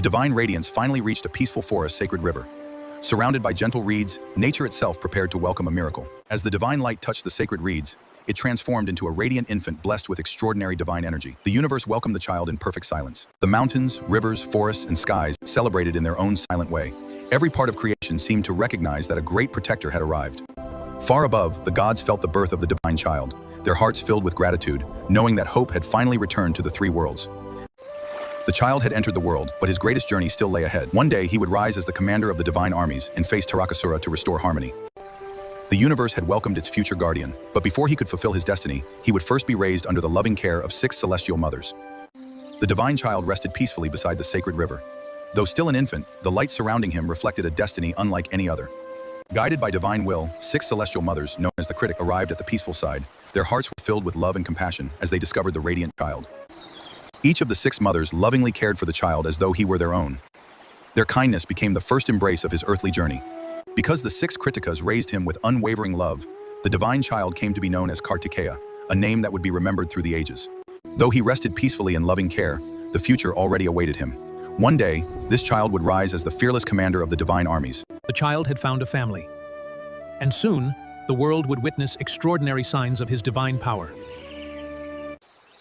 The divine radiance finally reached a peaceful forest sacred river. Surrounded by gentle reeds, nature itself prepared to welcome a miracle. As the divine light touched the sacred reeds, it transformed into a radiant infant blessed with extraordinary divine energy. The universe welcomed the child in perfect silence. The mountains, rivers, forests, and skies celebrated in their own silent way. Every part of creation seemed to recognize that a great protector had arrived. Far above, the gods felt the birth of the divine child, their hearts filled with gratitude, knowing that hope had finally returned to the three worlds. The child had entered the world, but his greatest journey still lay ahead. One day, he would rise as the commander of the divine armies and face Tarakasura to restore harmony. The universe had welcomed its future guardian, but before he could fulfill his destiny, he would first be raised under the loving care of 6 celestial mothers. The divine child rested peacefully beside the sacred river. Though still an infant, the light surrounding him reflected a destiny unlike any other. Guided by divine will, 6 celestial mothers, known as the Critic, arrived at the peaceful side. Their hearts were filled with love and compassion as they discovered the radiant child. Each of the 6 mothers lovingly cared for the child as though he were their own. Their kindness became the first embrace of his earthly journey. Because the 6 Kritikas raised him with unwavering love, the divine child came to be known as Kartikeya, a name that would be remembered through the ages. Though he rested peacefully in loving care, the future already awaited him. One day, this child would rise as the fearless commander of the divine armies. The child had found a family. And soon, the world would witness extraordinary signs of his divine power.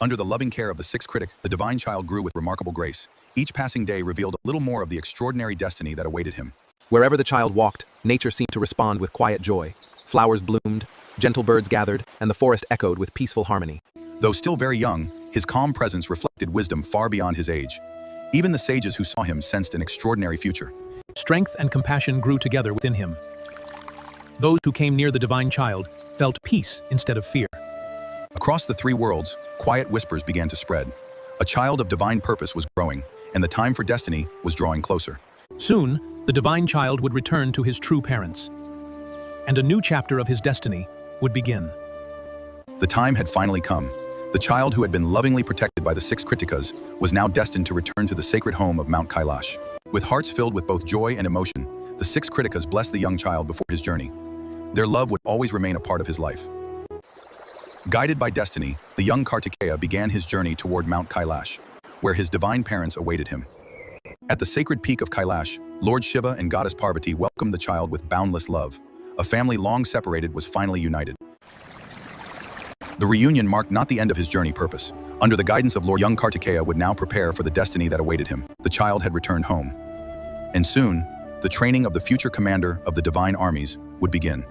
Under the loving care of the 6 Critic, the divine child grew with remarkable grace. Each passing day revealed a little more of the extraordinary destiny that awaited him. Wherever the child walked, nature seemed to respond with quiet joy. Flowers bloomed, gentle birds gathered, and the forest echoed with peaceful harmony. Though still very young, his calm presence reflected wisdom far beyond his age. Even the sages who saw him sensed an extraordinary future. Strength and compassion grew together within him. Those who came near the divine child felt peace instead of fear. Across the 3 worlds, quiet whispers began to spread. A child of divine purpose was growing, and the time for destiny was drawing closer. Soon, the divine child would return to his true parents, and a new chapter of his destiny would begin. The time had finally come. The child who had been lovingly protected by the 6 Kritikas was now destined to return to the sacred home of Mount Kailash. With hearts filled with both joy and emotion, the 6 Kritikas blessed the young child before his journey. Their love would always remain a part of his life. Guided by destiny, the young Kartikeya began his journey toward Mount Kailash, where his divine parents awaited him. At the sacred peak of Kailash, Lord Shiva and Goddess Parvati welcomed the child with boundless love. A family long separated was finally united. The reunion marked not the end of his journey purpose. Under the guidance of Lord, young Kartikeya would now prepare for the destiny that awaited him. The child had returned home. And soon, the training of the future commander of the divine armies would begin.